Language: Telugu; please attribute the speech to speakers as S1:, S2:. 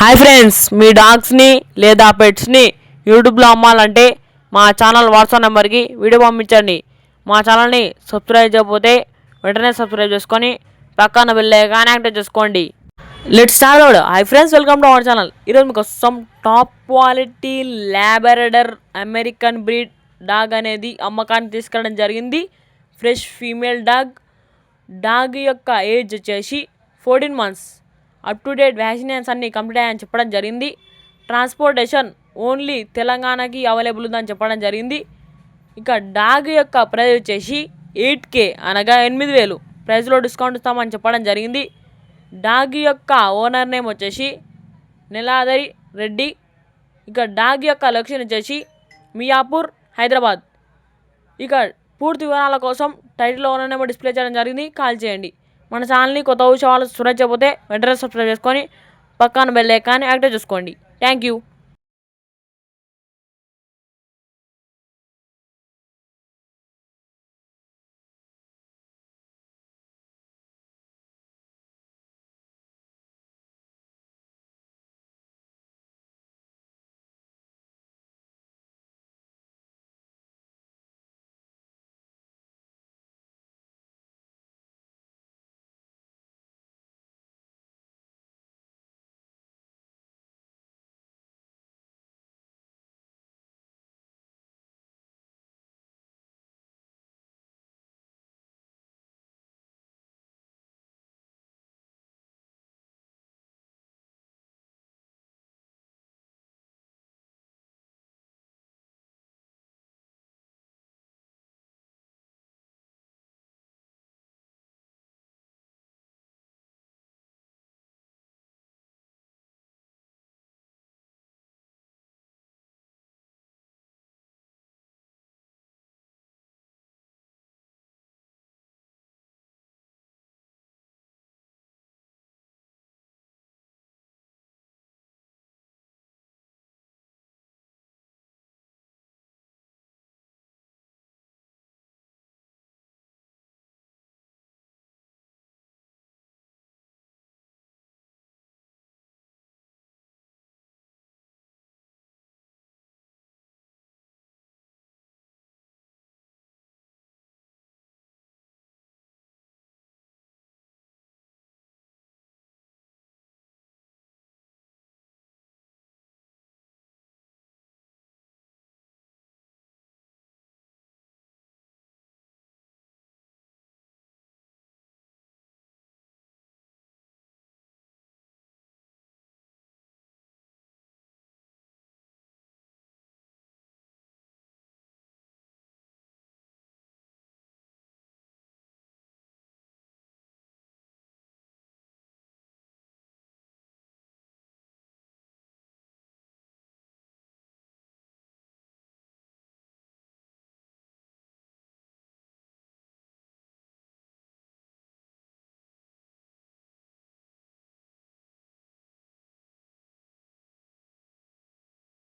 S1: హాయ్ ఫ్రెండ్స్, మీ డాగ్స్ని లేదా పెట్స్ని యూట్యూబ్లో అమ్మాలంటే మా ఛానల్ వాట్సాప్ నెంబర్కి వీడియో పంపించండి. మా ఛానల్ని సబ్స్క్రైబ్ చేయకపోతే వెంటనే సబ్స్క్రైబ్ చేసుకొని పక్కన బెల్ ఐకాన్ యాక్టివేట్ చేసుకోండి. Let's start. Hi friends, welcome to our channel. ఈరోజు మీకు top quality Labrador American breed dog అనేది అమ్మకానికి తీసుకురావడం జరిగింది. ఫ్రెష్ ఫీమేల్ డాగ్ యొక్క ఏజ్ వచ్చేసి 14 months. Up to date vaccinations అన్నీ కంప్లీట్ అయ్యాయని చెప్పడం జరిగింది. ట్రాన్స్పోర్టేషన్ ఓన్లీ తెలంగాణకి అవైలబుల్ ఉందని చెప్పడం జరిగింది. ఇక డాగ్ యొక్క ప్రైస్ వచ్చేసి 8K అనగా 8,000 ప్రైస్లో డిస్కౌంట్ ఇస్తామని చెప్పడం జరిగింది. డాగ్ యొక్క ఓనర్ నేమ్ వచ్చేసి నెలాదరి రెడ్డి. ఇక డాగ్ యొక్క లొకేషన్ వచ్చేసి మియాపూర్, హైదరాబాద్. ఇక పూర్తి వివరాల కోసం టైటిల్లో ఓనర్ నెంబర్ డిస్ప్లే చేయడం జరిగింది, కాల్ చేయండి. మన ఛానల్ని కొత్త విషయాలు చూడకపోతే వెంటనే సబ్స్క్రైబ్ చేసుకొని పక్కన బెల్ ఐకాన్ యాక్టివేట్ చేసుకోండి. Thank you.